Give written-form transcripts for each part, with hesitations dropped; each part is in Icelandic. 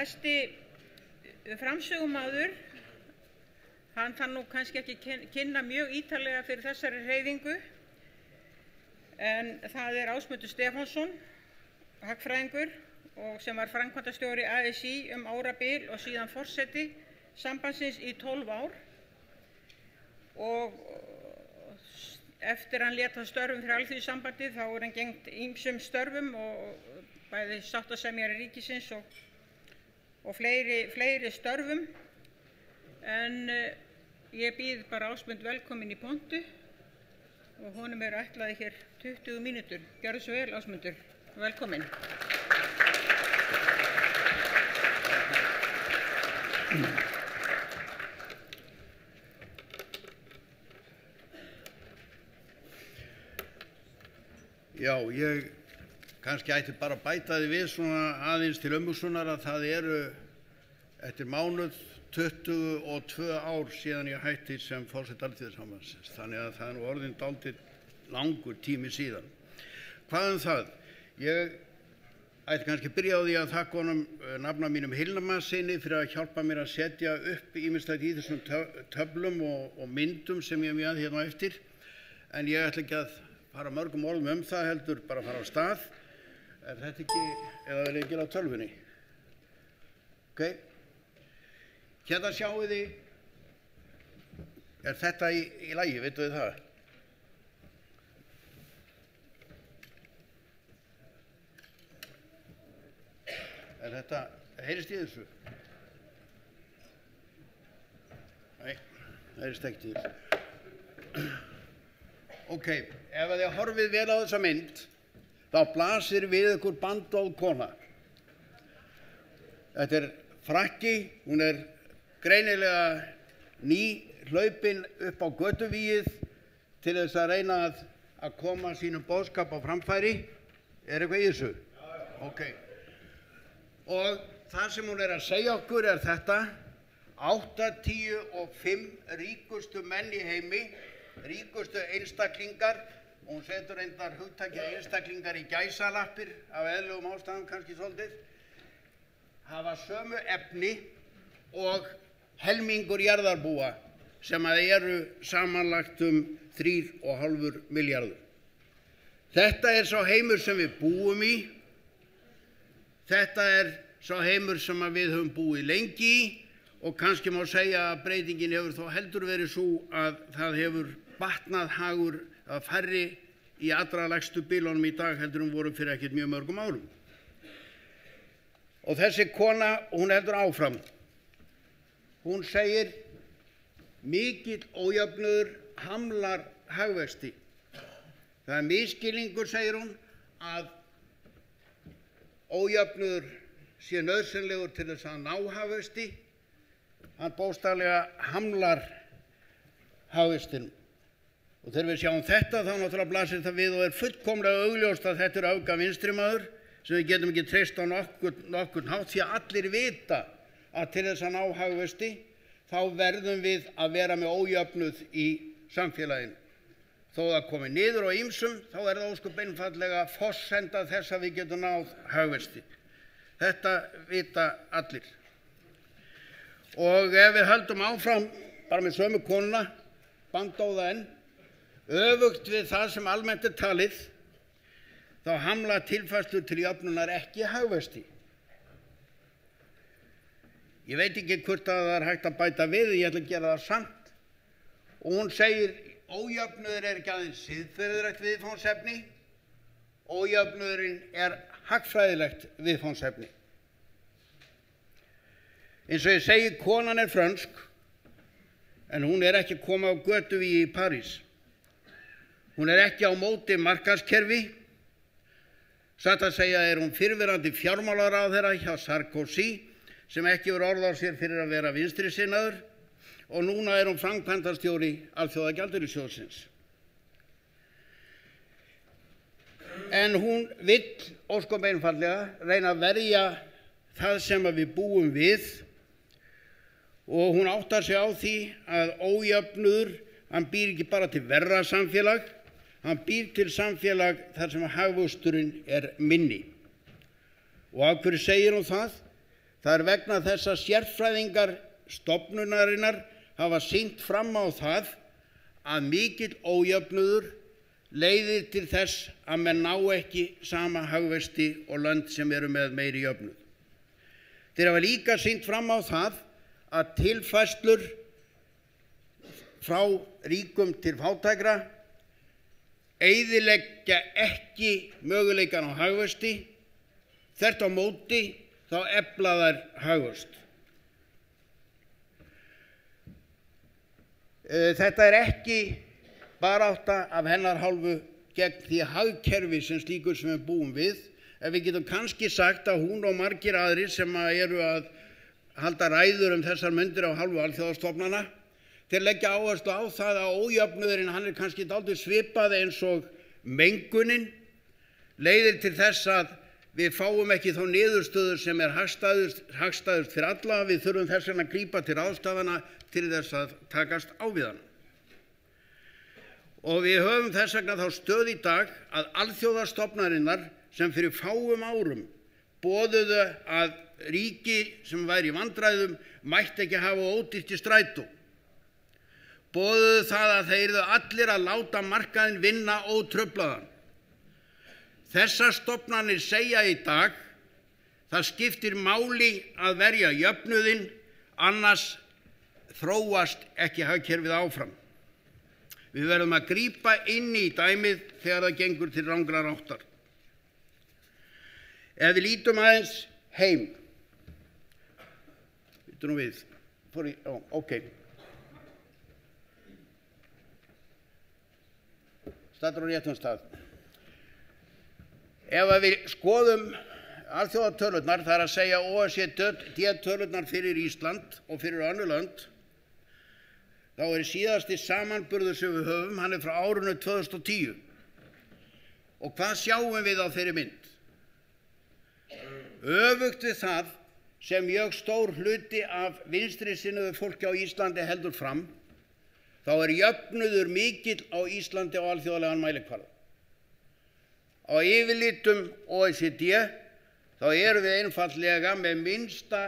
Næsti framsögumaður, hann þarf nú kannski ekki kynna mjög ítarlega fyrir þessari hreyfingu, en það Ásmundur Stefánsson, hagfræðingur og sem var framkvæmdastjóri ASÍ árabil og síðan forseti sambandsins í 12 ár. Og eftir hann lét af störfum fyrir Alþýðusambandið þá hann gegnt ýmsum störfum og bæði sáttasemjari ríkisins og fleiri störfum. En ég býð bara Ásmund velkomin í pontu og honum ætlaði hér 20 mínútur. Gjörðu svo vel, Ásmundur. Velkomin. Já, ég kannski ætti bara að bæta því við svona aðeins til umhugsunar að það eftir mánuð 22 ár síðan ég hætti sem forseti Alþýðusambandsins, þannig að það nú orðinn dálítið langur tími síðan. Hvað það? Ég ætti kannski að byrja á því að þakka honum nafna mínum Hilmarssyni fyrir að hjálpa mér að setja upp ýmislegt í þessum töflum og myndum sem ég með hérna á eftir, en ég ætla ekki að fara mörgum orðum það, heldur bara að fara á stað. Er þetta ekki, eða vil ég gera á tölvunni? Ok. Hérna sjáu þið, þetta í lagi, veitu þið það? Þetta, heyrist í þessu? Nei, heyrist ekki í þessu. Ok, ef þið horfið vel á þessa mynd, þá blasir við ykkur bandóð kona. Þetta frakki, hún greinilega hlaupin upp á götuvíið til þess að reyna að koma sínum boðskap á framfæri. Eitthvað í þessu? Ok. Og það sem hún að segja okkur þetta: 85 ríkustu menn í heimi, ríkustu einstaklingar, og hún setur reyndar hugtakið einstaklingar í gæsalappir af eðlilegum ástæðum kannski svolítið, hafa sömu efni og helmingur jarðarbúa sem eru samanlagt 3,5 milljarður. Þetta sá heimur sem við búum í. Þetta sá heimur sem við höfum búið lengi í, og kannski má segja að breytingin hefur þó heldur verið svo að það hefur batnað hagur að færri í allra lægstu bilunum í dag heldur voru fyrir ekkert mjög mörgum árum. Og þessi kona, hún heldur áfram. Hún segir: mikill ójöfnuður hamlar hagvexti. Það misskilningur, segir hún, að ójöfnuður sé nauðsynlegur til þess að ná hagvexti. Hann bókstaflega hamlar hagvextinum. Og þegar við sjáum þetta, þá náttúrulega blasir það við og fullkomlega augljóst að þetta öfga vinstrimaður sem við getum ekki treyst á nokkurn hátt, því að allir vita að til þess að ná hagvexti þá verðum við að vera með ójöfnuð í samfélaginu. Þó það komi niður á ýmsum, þá það ósköp einfaldlega forsenda þess að við getum náð hagvexti. Þetta vita allir. Og ef við höldum áfram bara með sömu konuna, bandóða enn, öfugt við það sem almennt talið, þá hamla tilfærslur til jöfnunar ekki hagvexti. Ég veit ekki hvort að það hægt að bæta við, ég ætla að gera það samt. Og hún segir: ójöfnuður ekki aðeins siðferðilegt viðfangsefni, ójöfnuðurinn hagfræðilegt viðfangsefni. Eins og ég segi, konan frönsk, en hún ekki að koma á götuvíi í París. Hún ekki á móti markaðskerfi. Satt að segja hún fyrrverandi fjármálaráðherra hjá Sarkozy, sem ekki hefur orð á sér fyrir að vera vinstrisinnaður, og núna hún framkvæmdastjóri Alþjóðagjaldeyrissjóðsins. En hún vill ósköp einfaldlega reyna að verja það sem við búum við, og hún áttar sig á því að ójöfnuður, hann býr ekki bara til verra samfélag, hann býr til samfélag þar sem hagvöxturinn minni. Og af hverju segir hún það? Það er vegna þess að sérfræðingar stofnunarinnar hafa sýnt fram á það að mikill ójöfnuður leiðir til þess að menn ná ekki sama hagvexti og lönd sem eru með meiri jöfnuð. Þeir hafa líka sýnt fram á það að tilfærslur frá ríkum til fátækra eyðileggja ekki möguleikann á hagvexti, þvert á móti þá efla þær hagvöxt. Þetta er ekki barátta af hennar hálfu gegn því hagkerfi sem slíkur sem við búum við, en við getum kannski sagt að hún og margir aðrir sem eru að halda ræður þessar mundir á hálfu alþjóðastofnana, þeir leggja áherslu á það að ójöfnuðurinn hann er kannski dálítið svipað eins og mengunin leiðir til þess að við fáum ekki þá niðurstöður sem er hagstæðust fyrir alla. Við þurfum þess vegna að grípa til ráðstafana til þess að takast á við hana. Og við höfum þess vegna þá stöð í dag að alþjóðastofnanirnar sem fyrir fáum árum boðuðu að ríki sem væri í vandræðum mætti ekki hafa ódýrt í strætó, boðuðu það að þeir yrðu allir að láta markaðinn vinna ótruflaðan. Þessar stofnanir segja í dag það skiptir máli að verja jöfnuðinn, annars þróast ekki hagkerfið áfram. Við verðum að grípa inn í dæmið þegar það gengur til rangrar áttar. Ef við lítum aðeins heim, Staddur á réttum stað. Ef við skoðum alþjóðatölurnar, það er að segja OECD-tölurnar fyrir Ísland og fyrir önnur lönd, þá er síðasti samanburður sem við höfum, hann er frá árinu 2010. Og hvað sjáum við á þeirri mynd? Öfugt við það sem mjög stór hluti af vinstri sinnuðu fólki á Íslandi heldur fram, þá er jöfnuður mikill á Íslandi á alþjóðlegan mælikvarða. Á yfirlitum OECD þá erum við einfaldlega með minnsta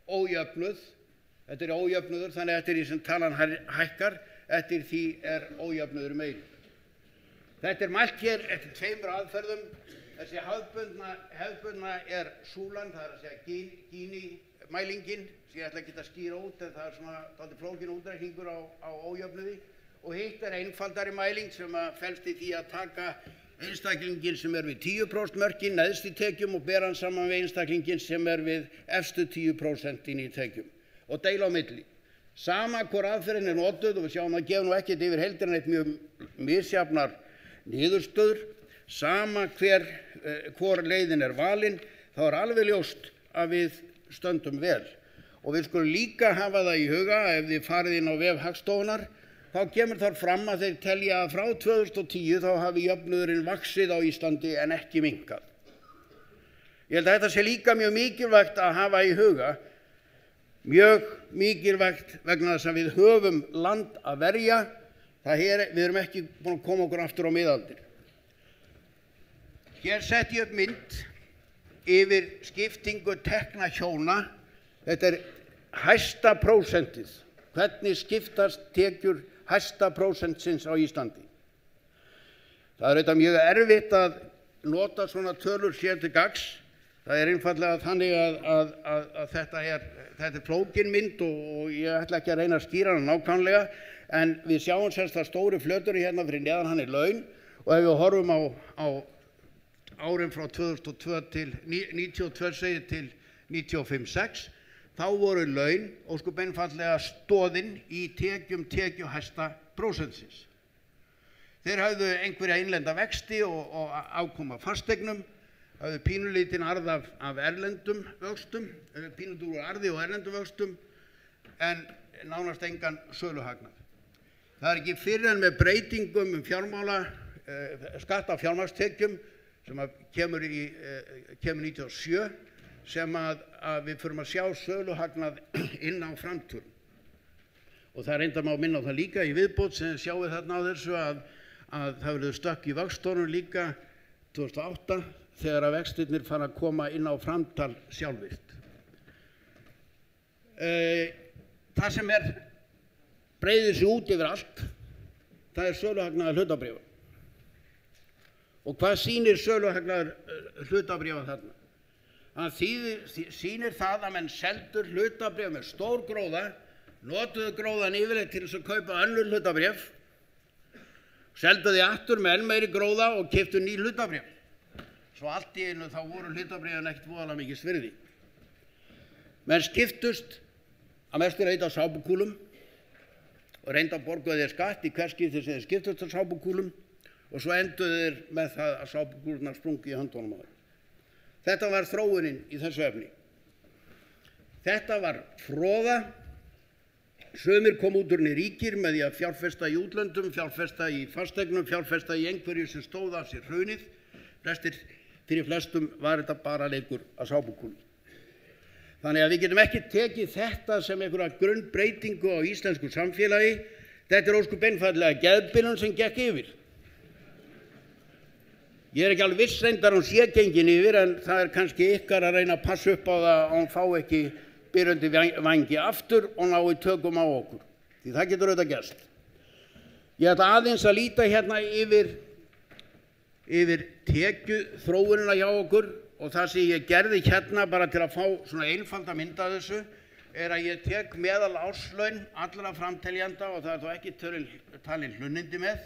ójöfnuð. Þetta er ójöfnuður, þannig eftir því sem talan hækkar, eftir því er ójöfnuður meiri. Þetta er mælt hér eftir tveimur aðferðum. Þessi hefðbundna er súlan, það er að segja Gini-mælingin, sem ég ætla ekki að skýra út, en það er svona dálítið flókin útreikningur á ójöfnuði. Og hitt er einfaldari mæling sem felst í því að taka einstaklingin sem er við 10% mörkin neðst í tekjum og bera hann saman við einstaklingin sem er við efstu 10% í tekjum og deila á milli. Sama hvor aðferðin er notuð, og við sjáum að gefa nú ekkert yfir heildina eitt mjög misjafnar niðurstöður, sama hvor leiðin er valin, þá er alveg ljóst að við stöndum vel. Og við skulum líka hafa það í huga að ef þið farið inn á vef Hagstofunnar, þá kemur þar fram að þeir telja að frá 2010 þá hafi jöfnuðurinn vaxið á Íslandi en ekki minnkað. Ég held að þetta sé líka mjög mikilvægt að hafa í huga, mjög mikilvægt vegna þess að við höfum land að verja, við erum ekki búin að koma okkur aftur á miðaldir. Hér setti ég upp mynd yfir skiptingu tekna hjóna. Þetta er hæsta prósentið. Hvernig skiptast tekjur hæsta prósentsins á Íslandi? Það er auðvitað mjög erfitt að nota svona tölur sér til gagns. Það er einfaldlega þannig að þetta er flókin mynd og ég ætla ekki að reyna að skýra hana nákvæmlega, en við sjáum sérst að stóri flöturinn hérna fyrir neðan hann er laun, og ef við horfum á árin frá 2002 til 92 segir til 95-6, þá voru laun ósköp einfaldlega stoðin í tekjuhæsta prósentsins. Þeir hafðu einhverja innlenda vexti og afkoma fasteignum, hafðu pínulítinn arð af erlendum vöxtum, pínulítinn úr arði og erlendum vöxtum, en nánast engan söluhagnað. Það er ekki fyrr en með breytingum skatta af fjármagnstekjum sem kemur 97 sem að við förum að sjá söluhagnað inn á framtúrum. Og það reyndar má minna á það líka í viðbót sem sjáum við þarna á þessu að það verður stökk í vöxtunum líka 2008 þegar að vextirnir fara að koma inn á framtal sjálfvirkt. það sem breiðir sig út yfir allt, það söluhagnaður hlutabréfa. Og hvað sýnir söluhagnaður hlutabréfa þarna? Það sýnir það að menn seldur hlutabréf með stór gróða, notuðu gróðan yfirleitt til þess að kaupa önnur hlutabréf, seldu því aftur með enn meiri gróða og keyptu ný hlutabréf. Svo allt í einu þá voru hlutabréfin ekkert voðalega mikið virði. Menn skiptust að mestu leyti á sápukúlum og reyndu að borga þér skatt í hvert skipti sem þeir skiptust á sápukúlum og svo enduðu þeir með það að sápukúlurnar sprungu í höndunum á þeim. Þetta var þróunin í þessu efni. Þetta var froða. Sumir kom út úr henni ríkir með því að fjárfesta í útlöndum, fjárfesta í fasteignum, fjárfesta í einhverju sem stóð af sér hrunið. Fyrir flestum var þetta bara leikur að sápukúlum. Þannig að við getum ekki tekið þetta sem einhverja grunnbreytingu á íslensku samfélagi. Þetta ósköp einfaldlega geðbilun sem gekk yfir. Ég ekki alveg viss reyndar hún sé gengin yfir, en það kannski ykkar að reyna að passa upp á það að hún fá ekki byrjandi vangi aftur og nái tökum á okkur. Því það getur auðvitað gerst. Ég ætla aðeins að líta hérna yfir tekjuþróunina hjá okkur og það sem ég gerði hérna bara til að fá svona einfalda mynd af þessu að ég tek meðal árslaun allra framteljanda og það þó ekki talin hlunnindi með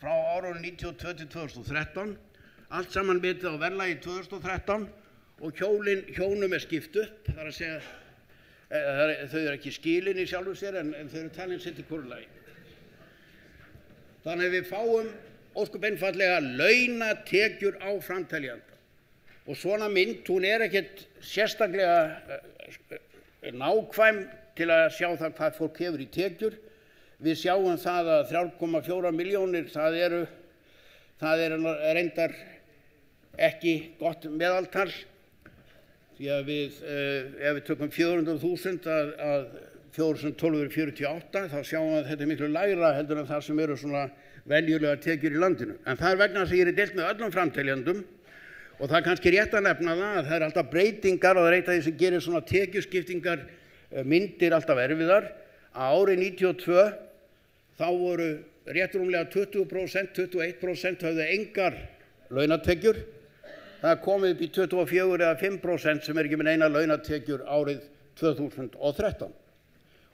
frá árunum 92 til 2013. Allt saman metið á verðlagi 2013 og hjónum skipt upp, þar að segja þau ekki skilin í sjálfu sér en þau talin sitt í hvoru lagi. Þannig að við fáum ósköp einfaldlega launatekjur á framteljanda og svona mynd, hún ekkert sérstaklega nákvæm til að sjá það hvað fólk hefur í tekjur. Við sjáum það að 3,4 milljónir, það reyndar ekki gott meðaltal, því að ef við tökum 400.000 að 412 er 48, þá sjáum við að þetta miklu lægra heldur en það sem eru svona venjulega tekjur í landinu. En það vegna þess að ég deilt með öllum framteljandum og það kannski rétt að nefna það að það alltaf breytingar og það eitt af því sem gerir svona tekjuskiptingar myndir alltaf erfiðar. Að árið 92 þá voru rétt rúmlega 20%, 21% höfðu engar launatekjur. Það komið upp í 24 eða 5% sem ekki með neina launatekjur árið 2013.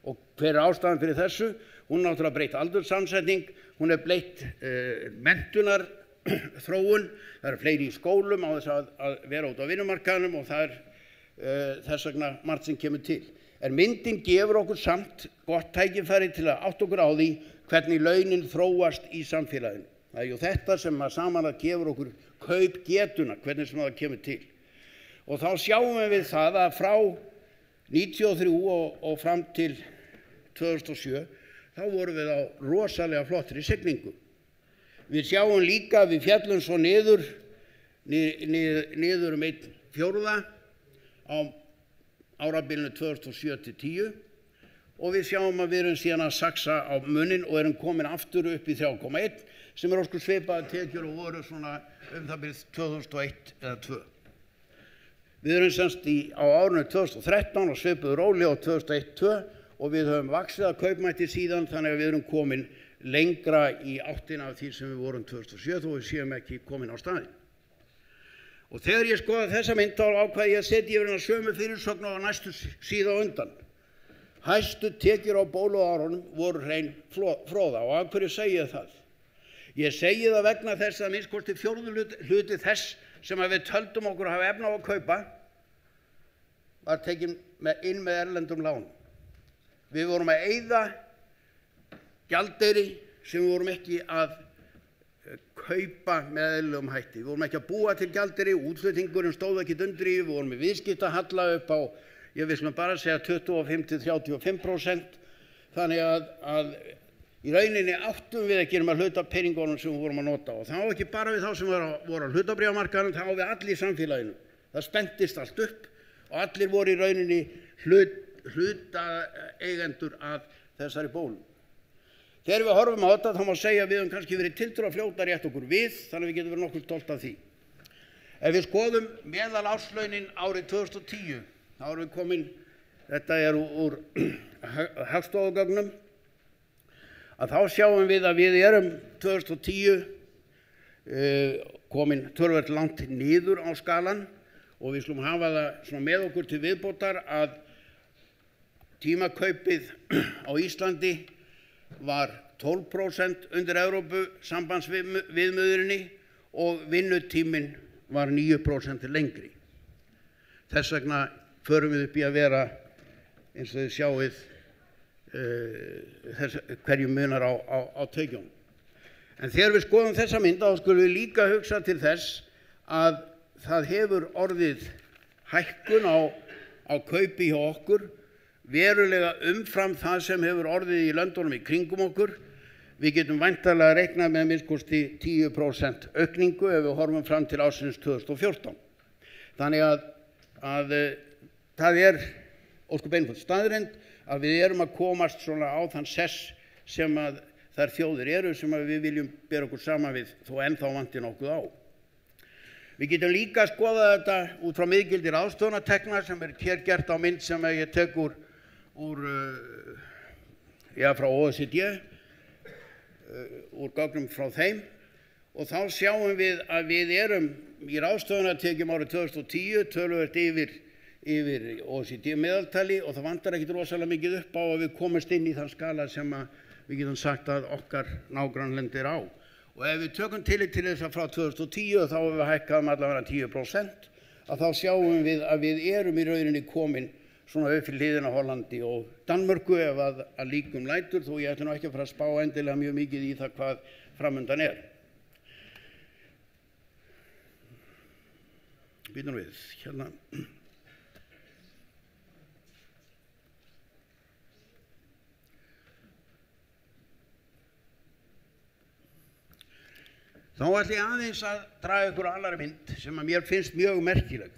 Og hver ástæðan fyrir þessu? Hún náttúrulega breytt aldurssamsetning, hún breytt menntunarþróun, það fleiri í skólum á þess að vera út á vinnumarkaðnum og það þess vegna margt sem kemur til. En myndin gefur okkur samt gott tækifæri til að átta okkur á því hvernig launin þróast í samfélaginu. Það jú þetta sem samanlagt gefur okkur kaupgetuna, hvernig sem það kemur til. Og þá sjáum við það að frá 93 og fram til 2007, þá vorum við á rosalega flottri siglingu. Við sjáum líka að við fjallum svo niður um 1/4 á árabilinu 2007 til 10 og við sjáum að við erum síðan að saksa á munnin og erum komin aftur upp í 3,1 sem ósköp svipaðar tekjur og voru svona það byrð 2001 eða 2. Við erum semst á árinu 2013 og svipuðu róli á 2001-2 og við höfum vaxið að kaupmætti síðan þannig að við erum komin lengra í áttina af því sem við vorum 2007 þó við séum ekki komin á staðinn. Og þegar ég skoða þessa mynd þá ákvað ég að setja yfir hana sömu fyrirsögn á næstu síða undan. Hæstu tekjur á bóluárunum voru hrein froða og af hverju segi ég það? Ég segi það vegna þess að minnst hvort hluti þess sem við töldum okkur að hafa efni á að kaupa var tekin inn með erlendum lánum. Við vorum að eyða gjaldeyri sem við vorum ekki að kaupa með eðlilegum hætti. Við vorum ekki að búa til gjaldeyri, útflutningurinn stóð ekki undir í, við vorum með viðskiptahalla upp á, ég vil bara segja 25-35%, þannig að í rauninni áttum við ekki að hluta peningunum sem við vorum að nota og þá ekki bara við þá sem voru á hlutabréfamarkaðnum, þá við allir í samfélaginu. Það spenntist allt upp og allir voru í rauninni hlutaeigendur að þessari bólu. Þegar við horfum á þetta þá má segja að við höfum kannski verið tiltölulega fljót að rétta okkur við, þannig að við getum verið nokkuð stolt af því. Ef við skoðum meðal árslaunin árið 2010, þá erum við komin þetta úr Hagstofugögnum, að þá sjáum við að við erum 2010 komin töluvert langt niður á skalan og við skulum hafa það svona með okkur til viðbótar að tímakaupið á Íslandi var 12% undir Evrópusambandsviðmiðuninni og vinnutíminn var 9% lengri. Þess vegna förum við upp í að vera, eins og þið sjáið, hverju munar á tekjunum. En þegar við skoðum þessa mynd þá skulum við líka hugsa til þess að það hefur orðið hækkun á kaupi hjá okkur, verulega umfram það sem hefur orðið í löndunum í kringum okkur. Við getum væntanlega reiknað með minnst 10% aukningu ef við horfum fram til ársins 2014. Þannig að það ósköp einföld staðreynd að við erum að komast svona á þann sess sem að þær þjóðir eru sem að við viljum bera okkur saman við þó ennþá vanti nokkuð á. Við getum líka að skoða þetta út frá miðgildi ráðstöfunartekna sem hér gert á mynd sem ég tek frá OECD, úr gögnum frá þeim, og þá sjáum við að við erum í ráðstöfunartekjum árið 2010 töluvert yfir OECD meðaltali og það vantar ekkit rosalega mikið upp á að við komast inn í þann skala sem að við getum sagt að okkar nágrannlönd á. Og ef við tökum tillit til þess að frá 2010 þá hefur við hækkað allavega 10%, að þá sjáum við að við erum í rauninni komin svona upp fyrir hliðina á Hollandi og Danmörku ef að líkum lætur, þó ég ætla nú ekki að fara að spá endilega mjög mikið í það hvað framundan er. Býtum við, hérna. Þá ætla ég aðeins að draga ykkur annarri mynd sem að mér finnst mjög merkileg.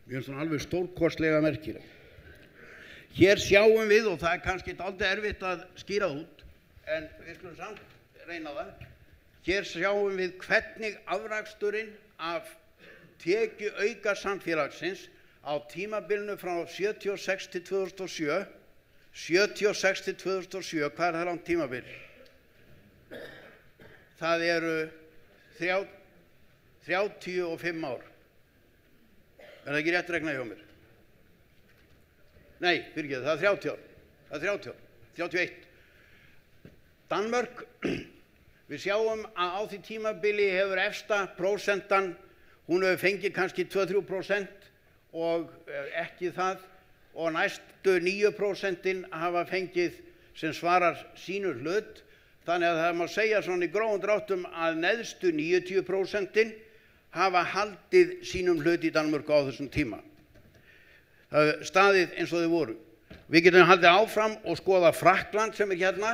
Mér finnst hún alveg stórkostlega merkileg. Hér sjáum við, og það er kannski dálítið erfitt að skýra út, en við skulum samt reyna það. Hér sjáum við hvernig afraksturinn af tekjuauka samfélagsins á tímabilinu frá 76 til 2007, 76 til 2007, hvað er það langt tímabil? Það eru 35 ár. Er það ekki rétt reiknað hjá mér? Nei, fyrirgefðu, það er 30 ár. Það er 30 ár, 31. Danmörk, við sjáum að á því tímabili hefur efsta prósentan, hún hefur fengið kannski 2-3% og ekki það, og næstu 9% hafa fengið sem svarar sínu hlut. Þannig að það má segja svona í grófum dráttum að neðstu 90% hafa haldið sínum hlut í Danmörku á þessum tíma. Það er staðið eins og þau voru. Við getum haldið áfram og skoða Frakkland sem er hérna.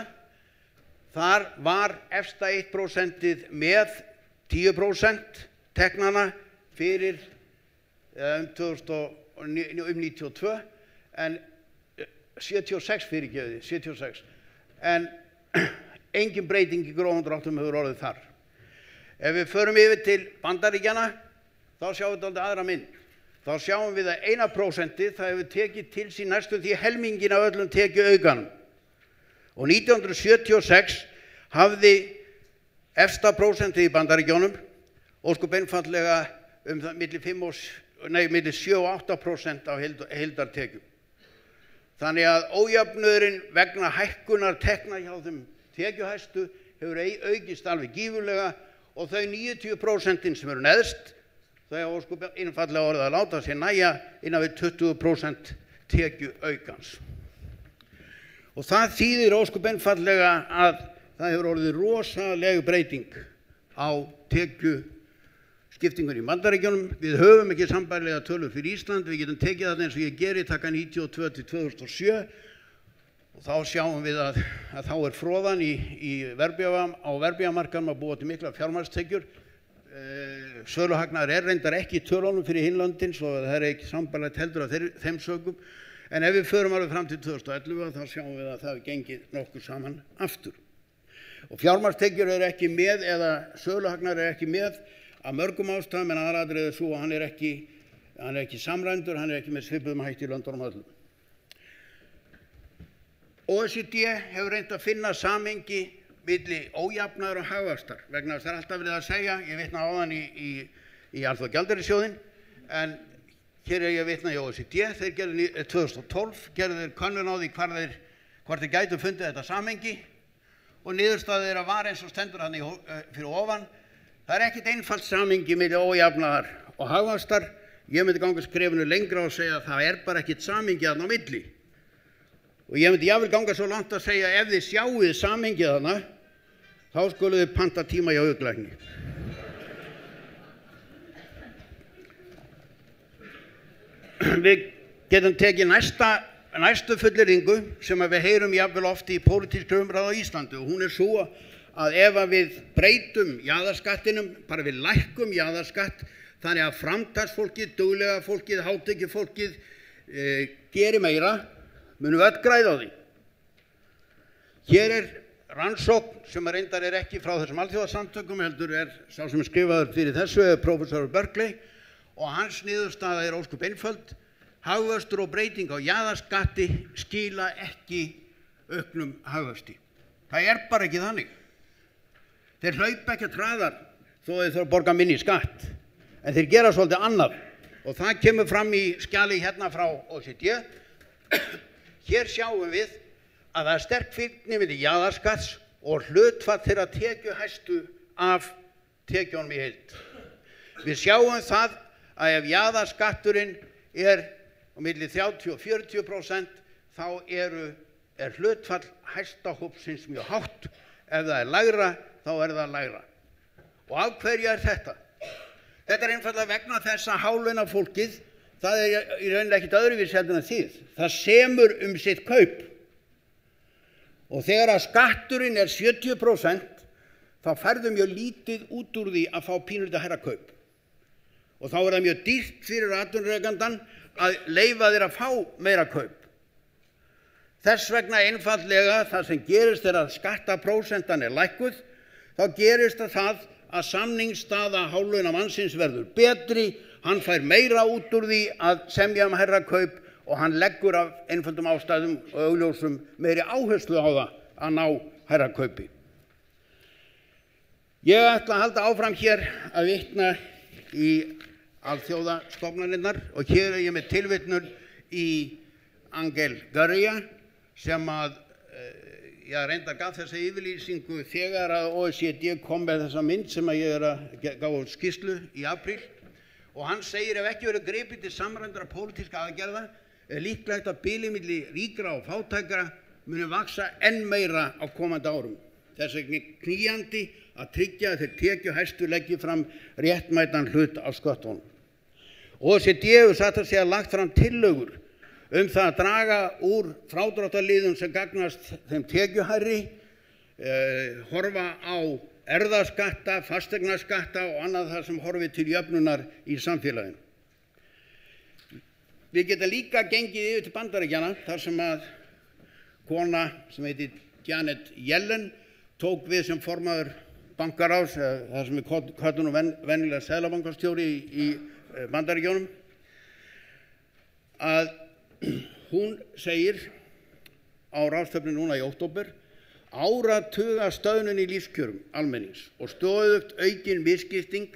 Þar var efsta 1% með 10% teknana fyrir um 92, en 76 fyrirgefið, 76. En engin breyting í grófum dráttum hefur orðið þar. Ef við förum yfir til Bandaríkjanna, þá sjáum við þetta aðra mynd. Þá sjáum við að 1% það hefur tekið til sín næstum því helmingin af öllum tekjuaukanum. Og 1976 hafði efsta prósentið í Bandaríkjunum ósköp einfaldlega milli 7 og 8% af heildartekjum. Þannig að ójöfnuðurinn vegna hækkunar tekna hjá þeim tekjuhæstu hefur aukist alveg gífurlega og þau 90% sem eru neðst, þau hafa ósköp einfaldlega orðið að láta sér nægja innan við 20% tekjuaukans. Og það þýðir ósköp einfaldlega að það hefur orðið rosaleg breyting á tekjuskiptingunni í Bandaríkjunum. Við höfum ekki sambærilega tölur fyrir Ísland, við getum tekið það eins og ég geri, taka 92 til 2007 og þá sjáum við að þá er froðan á verðbréfamarkaðnum að búa til mikla fjármagnstekjur. Söluhagnaður er reyndar ekki í tölunum fyrir hin löndin, svo það er ekki sambærilegt heldur af þeim sökum. En ef við förum alveg fram til 2011 þá sjáum við að það hefur gengið nokkuð saman aftur. Og fjármagnstekjur eru ekki með, eða söluhagnaður er ekki með af mörgum ástæðum, en aðalatriðið er svo að hann er ekki samræmdur, hann er ekki með svipuðum hætti í löndunum öllum. OECD hefur reynt að finna samhengi milli ójafnaðar og hagvaxtar vegna þess að það er alltaf verið að segja, ég vitna áðan í Alþjóðagjaldeyrissjóðinn, en hér er ég að vitna í OECD, þeir gerðu 2012 gerðu þeir könnun á því hvort þeir gætu fundið þetta samhengi og niðurstaða þeirra var eins og stendur hann fyrir ofan. Það er ekkert einfalt samhengi milli ójafnaðar og hagvaxtar. Ég myndi ganga skrefinu lengra og segja að það er bara ekkert samhengi þarna á milli. Og ég myndi jafnvel ganga svo langt að segja ef þið sjáið samhengið þarna, þá skuluð þið panta tíma hjá augnlækni. Við getum tekið næstu fullyrðingu sem við heyrum jafnvel oft í pólitískri umræðu á Íslandi og hún er svo að ef við breytum jaðarskattinum, bara við lækkum jaðarskatt, þannig að framtaksfólkið, duglega fólkið, hátekjufólkið geri meira, munum við öll græða á því. Hér er rannsókn sem reyndar er ekki frá þessum alþjóðasamtökum, heldur er sá sem skrifaður fyrir þessu, prófessor Berkeley, og hans niðurstaða er ósköp einföld. Hagvöxtur og breyting á jaðarskatti skila ekki auknum hagvöxti. Það er bara ekki þannig. Þeir hlaupa ekki hraðar þó þeir þurfa að borga minni skatt, en þeir gera svolítið annað og það kemur fram í skjali hérna frá OECD. Hér sjáum við að það er sterk fylgni milli jaðarskatts og hlutfall þeirra tekjuhæstu af tekjunum í heild. Við sjáum það að ef jaðarskatturinn er á milli 30 og 40%, þá er hlutfall hæsta hópsins mjög hátt. Ef það er lægra, þá er það lægra. Og af hverju er þetta? Þetta er einfaldlega vegna þess að hálaunafólkið, það er í rauninni ekkert öðruvísi heldur en þið. Það semur sitt kaup. Og þegar að skatturinn er 70%, þá færðu mjög lítið út úr því að fá pínulítið hærra kaup. Og þá er það mjög dýrt fyrir atvinnurekandann að leyfa þér að fá meira kaup. Þess vegna einfaldlega það sem gerist þegar skattaprósentan er lækkuð, þá gerist það að samningsstaða hálaunamannsins verður betri, hann fær meira út úr því að semja hærra kaup og hann leggur af einföldum ástæðum og augljósum meiri áherslu á það að ná hærra kaupi. Ég ætla að halda áfram hér að vitna í alþjóðastofnanirnar og hér er ég með tilvitnun í Angel Gurria sem að reyndar gaf þessa yfirlýsingu þegar að OECD kom með þessa mynd sem að ég gaf út skýrslu í apríl og hann segir ef ekki verið gripið til samræmdra pólitískra aðgerða er líklegt að bilið milli ríkra og fátækra muni vaxa enn meira á komandi árum. Þess vegna knýjandi að tryggja að þeir tekjuhæstu leggi fram réttmætan hlut af sköttunum. OECD hefur satt að segja lagt fram tillögur það að draga úr frádráttarliðum sem gagnast þeim tekjuhærri, horfa á erfðaskatta, fasteignaskatta og annað það sem horfi til jöfnunar í samfélaginu. Við getum líka gengið yfir til Bandaríkjanna þar sem að kona sem heitir Janet Yellen tók við sem formaður bankaráðs, þar sem við köllum venjulega seðlabankastjóri í Bandaríkjunum, að hún segir á ráðstefnu núna í október áratuga stöðnun í lífskjörum almennings og stöðugt aukin misskipting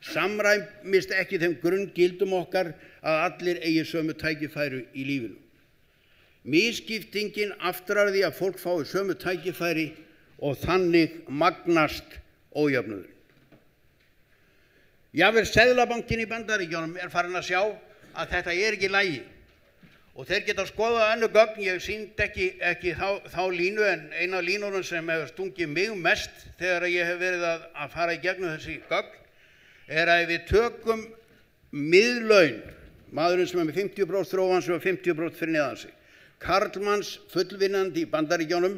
samræmist ekki þeim grunngildum okkar að allir eigi sömu tækifæri í lífinu. Misskiptingin aftrar því að fólk fái sömu tækifæri og þannig magnast ójöfnuður. Jafnvel Seðlabankinn í Bandaríkjunum er farin að sjá að þetta er ekki í lagi. Og þeir geta skoðað önnur gögn, ég sýndi ekki þá línu en eina línunum sem hefur stungið mig mest þegar ég hef verið að fara í gegnum þessi gögn er að við tökum miðlaun, maðurinn sem er með 50% þróan sem er 50% fyrir neðan sig, karlmanns fullvinnandi í Bandaríkjunum,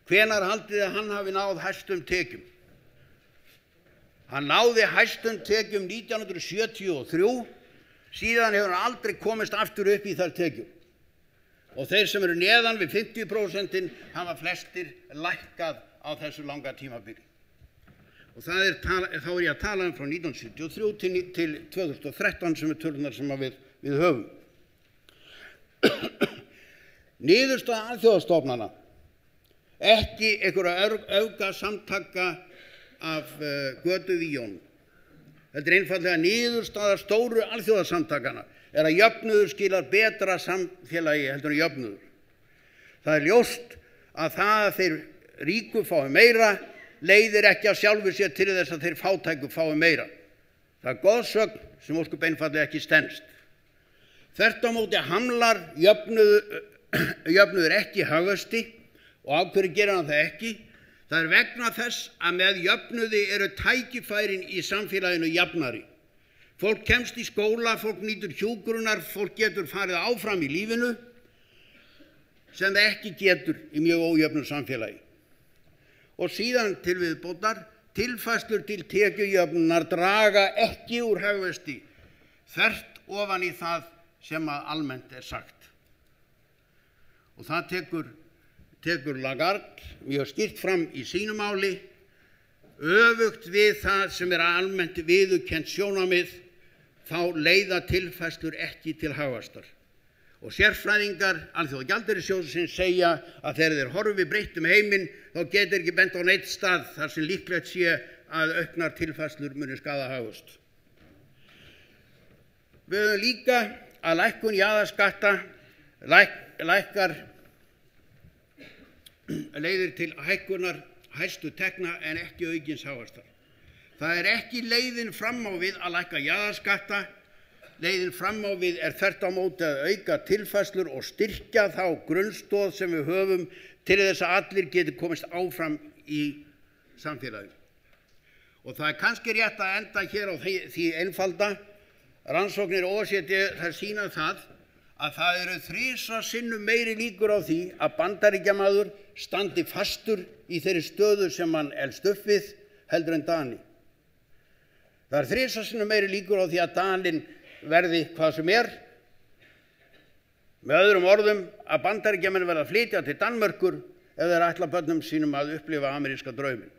hvenær haldið að hann hafi náð hæstum tekjum? Hann náði hæstum tekjum 1973, síðan hefur hann aldrei komist aftur upp í þær tekjur. Og þeir sem eru neðan við 50% hafa flestir lækkað á þessu langa tímabili. Og þá er ég að tala frá 1973 til 2013 sem er tölunar sem við höfum. Niðurstaða alþjóðastofnana, ekki einhverja öfgasamtaka af götuvíjónum. Þetta einfaldlega niðurstaða stóru alþjóðasamtakana að jöfnuður skilar betra samfélagi heldur en jöfnuður. Það ljóst að það að þeir ríku fái meira leiðir ekki af sjálfu sér til þess að þeir fátæku fái meira. Það goðsögn sem ósköp einfaldlega ekki stenst. Þvert á móti hamlar jöfnuður ekki hagvexti, og af hverju gerir hann það ekki? Það vegna þess að með jöfnuði eru tækifærin í samfélaginu jafnari. Fólk kemst í skóla, fólk nýtur hjúkrunar, fólk getur farið áfram í lífinu sem það ekki getur í mjög ójöfnu samfélagi. Og síðan til viðbótar, tilfærslur til tekjujöfnunar draga ekki úr hagvexti, þvert ofan í það sem að almennt sagt. Og það tekur Lagarde mjög skýrt fram í sínu máli, öfugt við það sem almennt viðurkennt sjónarmið, þá leiða tilfærslur ekki til hagvaxtar. Og sérfræðingar Alþjóðagjaldeyrissjóðsins segja að þegar þeir horfi breytt heiminn, þá getur ekki bent á neitt stað þar sem líklegt sé að auknar tilfærslur muni skaða hagvöxt. Við höfum líka að lækkun jaðarskatta leiðir til hækkunar hæstu tekna en ekki aukins hagvaxtar. Það ekki leiðin fram á við að lækka jaðarskatta. Leiðin fram á við þvert á móti að auka tilfærslur og styrkja þá grunnstoð sem við höfum til þess að allir geti komist áfram í samfélaginu. Og það kannski rétt að enda hér á því einfalda. Rannsóknir OECD þær sýna það að það eru 3 sinnum meiri líkur á því að Bandaríkjamaður standi fastur í þeirri stöðu sem hann elst upp við heldur en Dani. Það 3 sinnum meiri líkur á því að Daninn verði hvað sem Með öðrum orðum að Bandaríkjamenn verða að flytja til Danmerkur ef þeir ætla börnum sínum að upplifa ameríska drauminn.